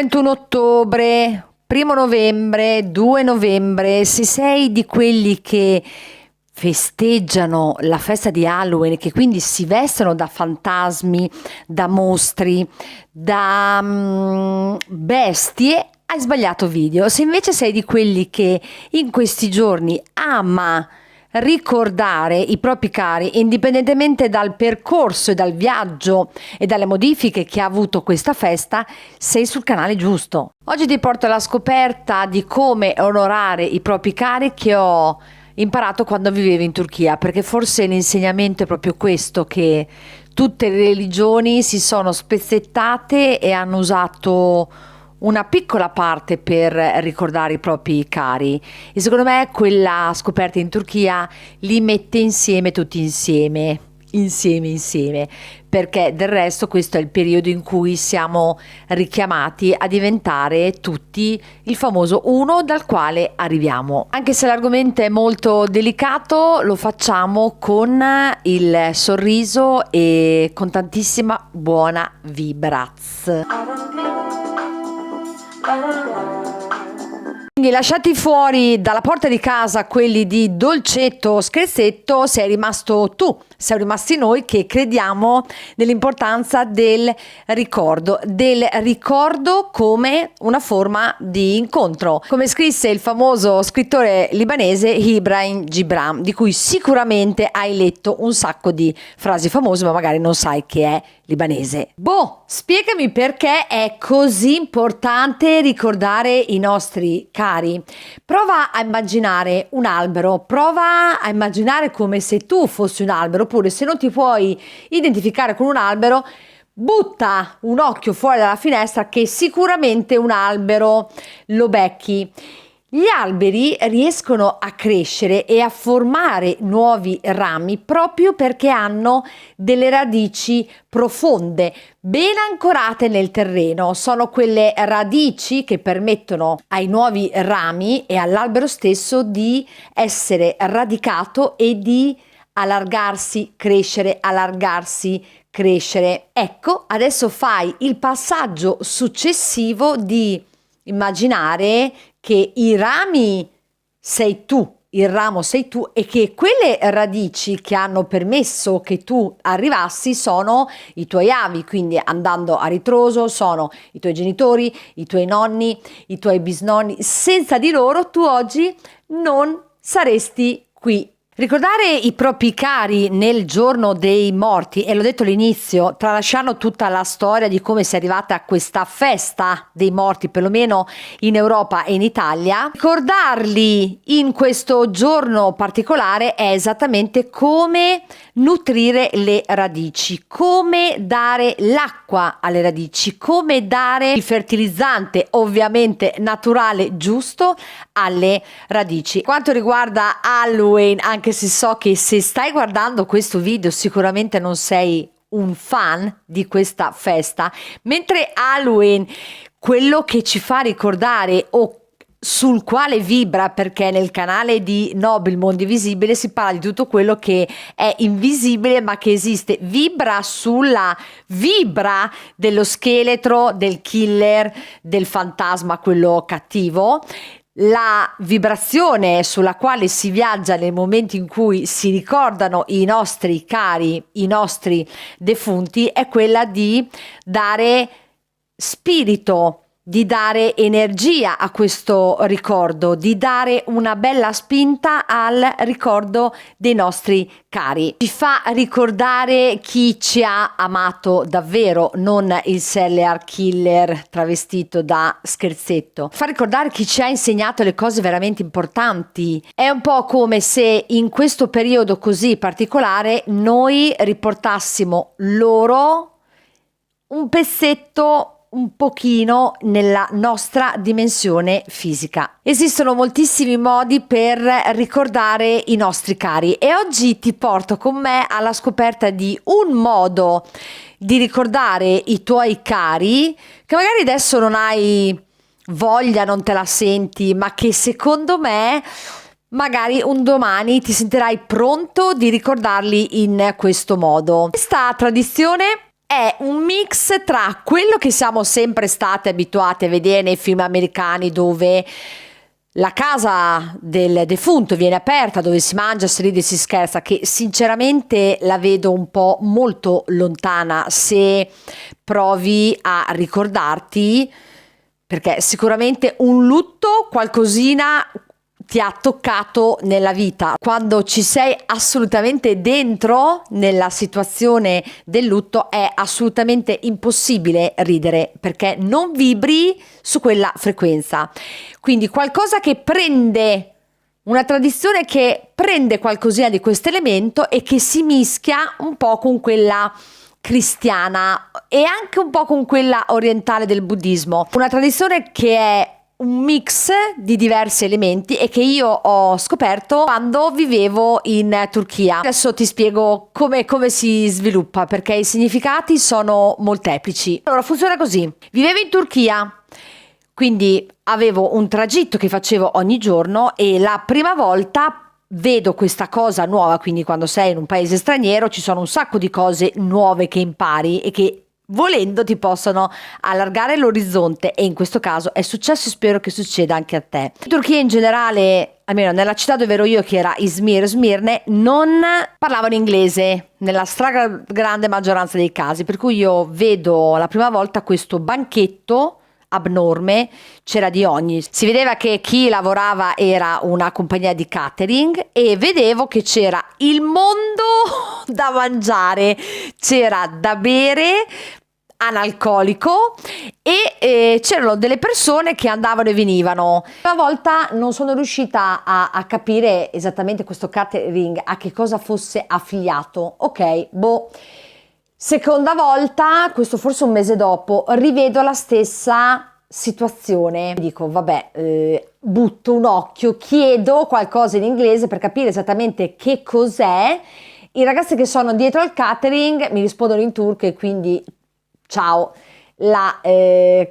31 ottobre, 1 novembre, 2 novembre, se sei di quelli che festeggiano la festa di Halloween, che quindi si vestono da fantasmi, da mostri, da bestie, hai sbagliato video. Se invece sei di quelli che in questi giorni ama ricordare i propri cari, indipendentemente dal percorso e dal viaggio e dalle modifiche che ha avuto questa festa, sei sul canale giusto. Oggi ti porto alla scoperta di come onorare i propri cari che ho imparato quando vivevo in Turchia, perché forse l'insegnamento è proprio questo, che tutte le religioni si sono spezzettate e hanno usato una piccola parte per ricordare i propri cari, e secondo me quella scoperta in Turchia li mette insieme tutti insieme, perché del resto questo è il periodo in cui siamo richiamati a diventare tutti il famoso uno dal quale arriviamo. Anche se l'argomento è molto delicato, lo facciamo con il sorriso e con tantissima buona vibraz. Quindi lasciati fuori dalla porta di casa quelli di dolcetto o scherzetto, sei rimasto tu, siamo rimasti noi che crediamo nell'importanza del ricordo come una forma di incontro. Come scrisse il famoso scrittore libanese Ibrahim Gibran, di cui sicuramente hai letto un sacco di frasi famose, ma magari non sai che è libanese. Spiegami perché è così importante ricordare i nostri cari. Prova a immaginare un albero, prova a immaginare come se tu fossi un albero, oppure se non ti puoi identificare con un albero, butta un occhio fuori dalla finestra che sicuramente un albero lo becchi. Gli alberi riescono a crescere e a formare nuovi rami proprio perché hanno delle radici profonde, ben ancorate nel terreno. Sono quelle radici che permettono ai nuovi rami e all'albero stesso di essere radicato e di allargarsi, crescere, Ecco, adesso fai il passaggio successivo di immaginare che i rami sei tu, il ramo sei tu, e che quelle radici che hanno permesso che tu arrivassi sono i tuoi avi, quindi andando a ritroso sono i tuoi genitori, i tuoi nonni, i tuoi bisnonni. Senza di loro tu oggi non saresti qui. Ricordare i propri cari nel giorno dei morti, e l'ho detto all'inizio, tralasciando tutta la storia di come si è arrivata a questa festa dei morti, perlomeno in Europa e in Italia, ricordarli in questo giorno particolare è esattamente come nutrire le radici, come dare l'acqua alle radici, come dare il fertilizzante ovviamente naturale giusto alle radici. Quanto riguarda Halloween, anche se so che se stai guardando questo video sicuramente non sei un fan di questa festa, mentre Halloween, quello che ci fa ricordare o sul quale vibra, perché nel canale di Nobil Mondo Invisibile si parla di tutto quello che è invisibile ma che esiste, vibra sulla vibra dello scheletro, del killer, del fantasma, quello cattivo. La vibrazione sulla quale si viaggia nel momento in cui si ricordano i nostri cari, i nostri defunti, è quella di dare spirito, di dare energia a questo ricordo, di dare una bella spinta al ricordo dei nostri cari. Ci fa ricordare chi ci ha amato davvero, non il serial killer travestito da scherzetto. Fa ricordare chi ci ha insegnato le cose veramente importanti. È un po' come se in questo periodo così particolare noi riportassimo loro un pezzetto un pochino nella nostra dimensione fisica. Esistono moltissimi modi per ricordare i nostri cari e oggi ti porto con me alla scoperta di un modo di ricordare i tuoi cari che magari adesso non hai voglia, non te la senti, ma che secondo me magari un domani ti sentirai pronto di ricordarli in questo modo. Questa tradizione è un mix tra quello che siamo sempre stati abituati a vedere nei film americani, dove la casa del defunto viene aperta, dove si mangia, si ride e si scherza, che sinceramente la vedo un po' molto lontana se provi a ricordarti, perché sicuramente un lutto qualcosina ti ha toccato nella vita. Quando ci sei assolutamente dentro nella situazione del lutto è assolutamente impossibile ridere, perché non vibri su quella frequenza. Quindi qualcosa che prende, una tradizione che prende qualcosina di questo elemento e che si mischia un po' con quella cristiana e anche un po' con quella orientale del buddismo. Una tradizione che è un mix di diversi elementi e che io ho scoperto quando vivevo in Turchia. Adesso ti spiego come si sviluppa, perché i significati sono molteplici. Allora, funziona così. Vivevo in Turchia, quindi avevo un tragitto che facevo ogni giorno e la prima volta vedo questa cosa nuova, quindi quando sei in un paese straniero ci sono un sacco di cose nuove che impari e che volendo ti possono allargare l'orizzonte, e in questo caso è successo e spero che succeda anche a te. In Turchia in generale, almeno nella città dove ero io, che era Izmir, Smirne, non parlavano inglese nella stragrande maggioranza dei casi, per cui io vedo la prima volta questo banchetto abnorme, c'era di ogni. Si vedeva che chi lavorava era una compagnia di catering e vedevo che c'era il mondo da mangiare, c'era da bere, analcolico, e c'erano delle persone che andavano e venivano. Una volta non sono riuscita a capire esattamente questo catering a che cosa fosse affiliato. Ok, boh. Seconda volta, questo forse un mese dopo, rivedo la stessa situazione. Dico, vabbè, butto un occhio, chiedo qualcosa in inglese per capire esattamente che cos'è. I ragazzi che sono dietro al catering mi rispondono in turco e quindi ciao. La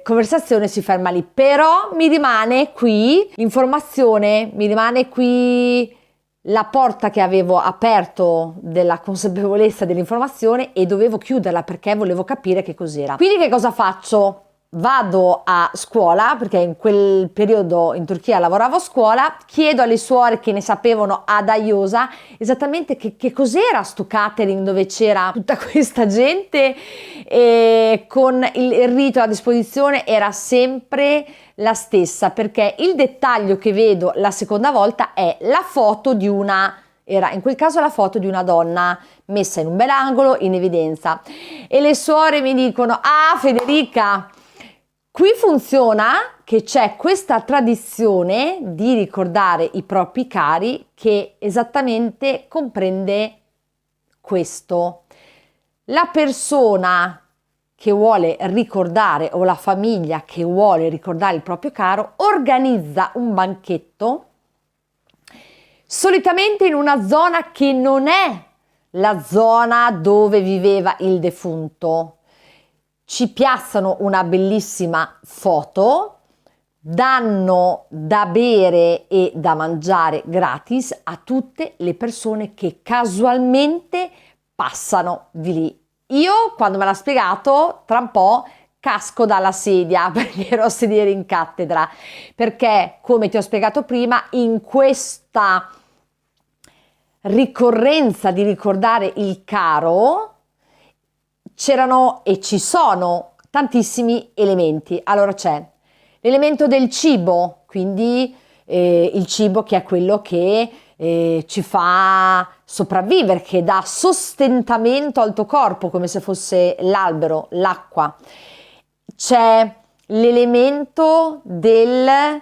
conversazione si ferma lì, però mi rimane qui l'informazione, mi rimane qui la porta che avevo aperto della consapevolezza dell'informazione e dovevo chiuderla perché volevo capire che cos'era. Quindi che cosa faccio? Vado a scuola, perché in quel periodo in Turchia lavoravo a scuola, chiedo alle suore che ne sapevano ad Aiosa esattamente che cos'era sto catering dove c'era tutta questa gente, e con il rito a disposizione era sempre la stessa, perché il dettaglio che vedo la seconda volta è la foto di era in quel caso la foto di una donna messa in un bel angolo in evidenza, e le suore mi dicono: ah, Federica, qui funziona che c'è questa tradizione di ricordare i propri cari che esattamente comprende questo. La persona che vuole ricordare, o la famiglia che vuole ricordare il proprio caro, organizza un banchetto, solitamente in una zona che non è la zona dove viveva il defunto. Ci piazzano una bellissima foto, danno da bere e da mangiare gratis a tutte le persone che casualmente passano di lì. Io, quando me l'ha spiegato, tra un po' casco dalla sedia perché ero a sedere in cattedra, perché, come ti ho spiegato prima, in questa ricorrenza di ricordare il caro c'erano e ci sono tantissimi elementi. Allora c'è l'elemento del cibo, quindi il cibo che è quello che ci fa sopravvivere, che dà sostentamento al tuo corpo, come se fosse l'albero, l'acqua. C'è l'elemento del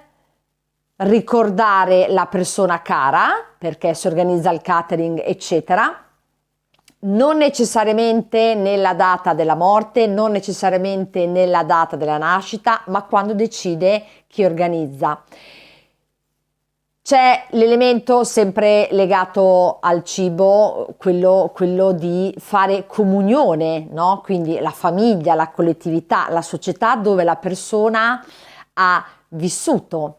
ricordare la persona cara, perché si organizza il catering, eccetera. Non necessariamente nella data della morte, non necessariamente nella data della nascita, ma quando decide chi organizza. C'è l'elemento sempre legato al cibo, quello di fare comunione, no? Quindi la famiglia, la collettività, la società dove la persona ha vissuto.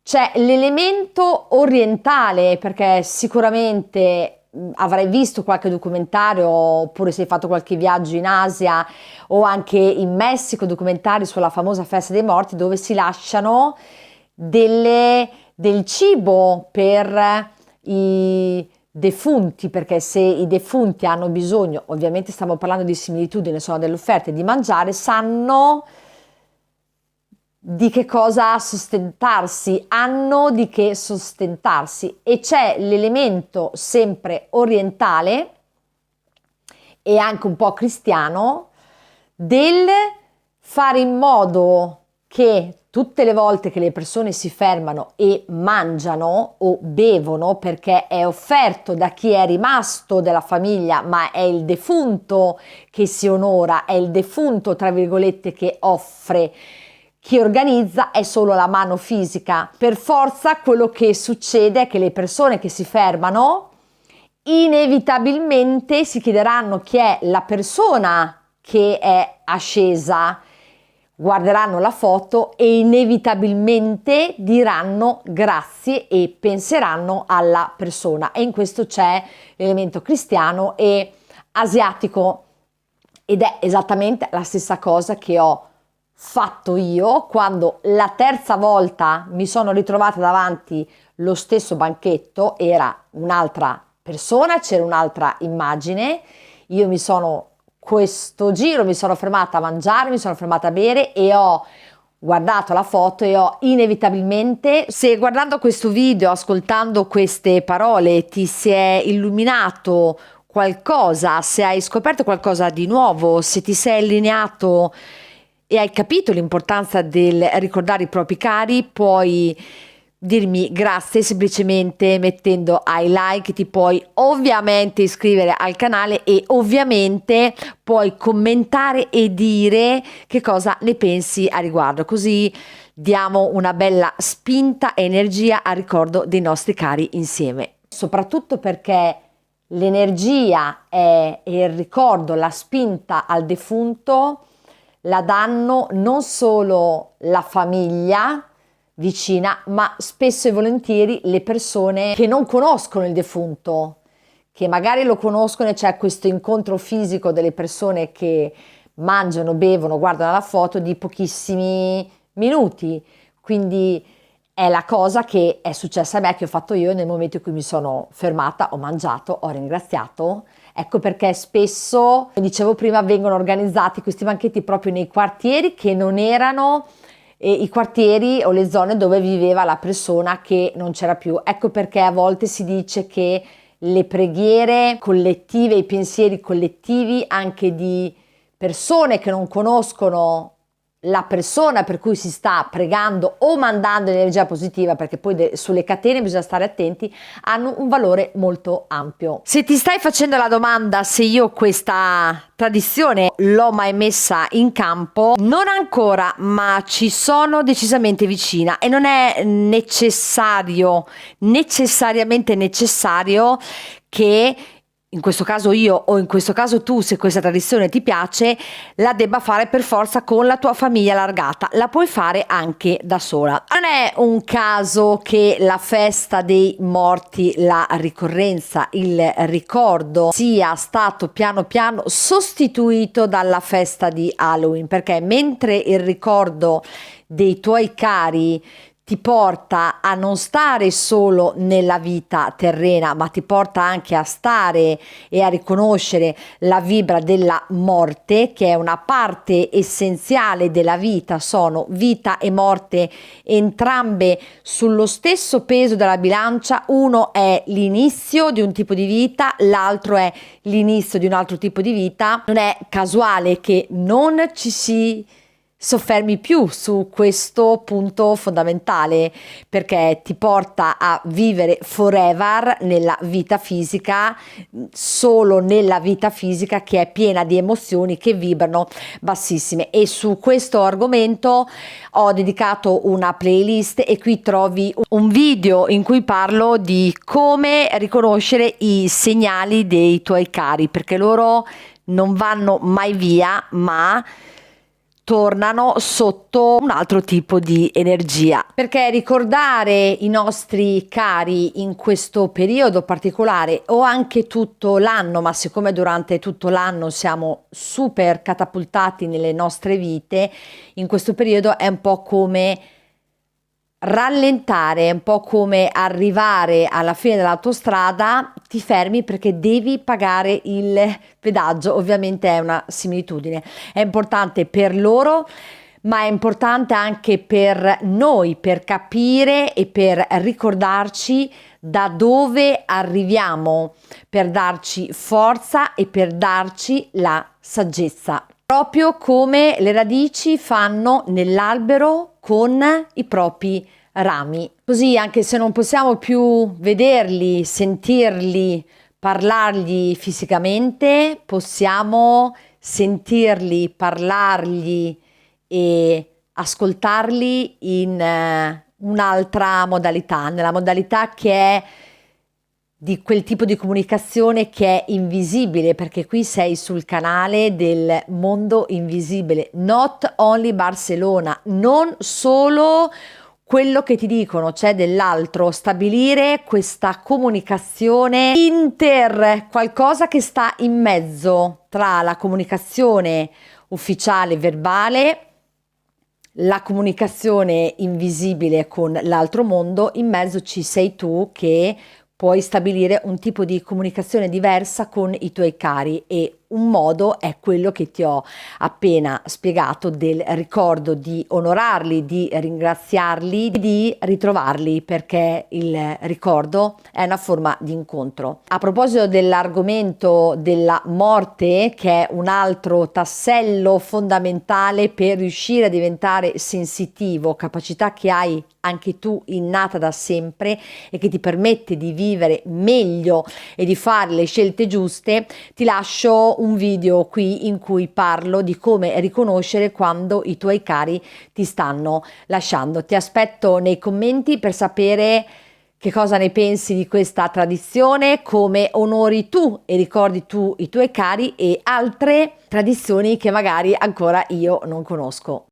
C'è l'elemento orientale, perché sicuramente avrai visto qualche documentario oppure se hai fatto qualche viaggio in Asia o anche in Messico, documentari sulla famosa festa dei morti dove si lasciano del cibo per i defunti, perché se i defunti hanno bisogno, ovviamente stiamo parlando di similitudine, sono delle offerte di mangiare, sanno di che cosa sostentarsi, hanno di che sostentarsi, e c'è l'elemento sempre orientale e anche un po' cristiano del fare in modo che tutte le volte che le persone si fermano e mangiano o bevono, perché è offerto da chi è rimasto della famiglia, ma è il defunto che si onora, è il defunto, tra virgolette, che offre. Chi organizza è solo la mano fisica. Per forza quello che succede è che le persone che si fermano inevitabilmente si chiederanno chi è la persona che è ascesa, guarderanno la foto e inevitabilmente diranno grazie e penseranno alla persona, e in questo c'è l'elemento cristiano e asiatico, ed è esattamente la stessa cosa che ho fatto io quando la terza volta mi sono ritrovata davanti lo stesso banchetto. Era un'altra persona, c'era un'altra immagine, io questo giro mi sono fermata a mangiare, mi sono fermata a bere e ho guardato la foto e ho inevitabilmente, se guardando questo video, ascoltando queste parole ti si è illuminato qualcosa, se hai scoperto qualcosa di nuovo, se ti sei allineato e hai capito l'importanza del ricordare i propri cari, puoi dirmi grazie semplicemente mettendo ai like, ti puoi ovviamente iscrivere al canale e ovviamente puoi commentare e dire che cosa ne pensi a riguardo, così diamo una bella spinta e energia a ricordo dei nostri cari insieme, soprattutto perché l'energia e il ricordo, la spinta al defunto la danno non solo la famiglia vicina, ma spesso e volentieri le persone che non conoscono il defunto, che magari lo conoscono e c'è questo incontro fisico delle persone che mangiano, bevono, guardano la foto di pochissimi minuti. Quindi è la cosa che è successa a me, che ho fatto io nel momento in cui mi sono fermata, ho mangiato, ho ringraziato. Ecco perché spesso, come dicevo prima, vengono organizzati questi banchetti proprio nei quartieri che non erano i quartieri o le zone dove viveva la persona che non c'era più. Ecco perché a volte si dice che le preghiere collettive, i pensieri collettivi anche di persone che non conoscono la persona per cui si sta pregando o mandando energia positiva, perché poi sulle catene bisogna stare attenti, hanno un valore molto ampio. Se ti stai facendo la domanda se io questa tradizione l'ho mai messa in campo, non ancora, ma ci sono decisamente vicina e non è necessariamente necessario che in questo caso io o in questo caso tu, se questa tradizione ti piace, la debba fare per forza con la tua famiglia allargata, la puoi fare anche da sola. Non è un caso che la festa dei morti, la ricorrenza, il ricordo sia stato piano piano sostituito dalla festa di Halloween, perché mentre il ricordo dei tuoi cari ti porta a non stare solo nella vita terrena, ma ti porta anche a stare e a riconoscere la vibra della morte, che è una parte essenziale della vita. Sono vita e morte entrambe sullo stesso peso della bilancia. Uno è l'inizio di un tipo di vita, l'altro è l'inizio di un altro tipo di vita. Non è casuale che non ci si soffermi più su questo punto fondamentale, perché ti porta a vivere forever nella vita fisica, solo nella vita fisica che è piena di emozioni che vibrano bassissime. E su questo argomento ho dedicato una playlist e qui trovi un video in cui parlo di come riconoscere i segnali dei tuoi cari, perché loro non vanno mai via, ma tornano sotto un altro tipo di energia. Perché ricordare i nostri cari in questo periodo particolare o anche tutto l'anno, ma siccome durante tutto l'anno siamo super catapultati nelle nostre vite, in questo periodo è un po' come rallentare, è un po' come arrivare alla fine dell'autostrada, ti fermi perché devi pagare il pedaggio. Ovviamente è una similitudine, è importante per loro, ma è importante anche per noi, per capire e per ricordarci da dove arriviamo, per darci forza e per darci la saggezza. Proprio come le radici fanno nell'albero con i propri rami. Così, anche se non possiamo più vederli, sentirli, parlargli fisicamente, possiamo sentirli, parlargli e ascoltarli in un'altra modalità, nella modalità che è di quel tipo di comunicazione che è invisibile, perché qui sei sul canale del mondo invisibile. Not only Barcellona, non solo quello che ti dicono, c'è dell'altro. Stabilire questa comunicazione qualcosa che sta in mezzo tra la comunicazione ufficiale verbale, la comunicazione invisibile con l'altro mondo. In mezzo ci sei tu che puoi stabilire un tipo di comunicazione diversa con i tuoi cari, e un modo è quello che ti ho appena spiegato, del ricordo di onorarli, di ringraziarli, di ritrovarli, perché il ricordo è una forma di incontro. A proposito dell'argomento della morte, che è un altro tassello fondamentale per riuscire a diventare sensitivo, capacità che hai anche tu innata da sempre e che ti permette di vivere meglio e di fare le scelte giuste, ti lascio un video qui in cui parlo di come riconoscere quando i tuoi cari ti stanno lasciando. Ti aspetto nei commenti per sapere che cosa ne pensi di questa tradizione, come onori tu e ricordi tu i tuoi cari e altre tradizioni che magari ancora io non conosco.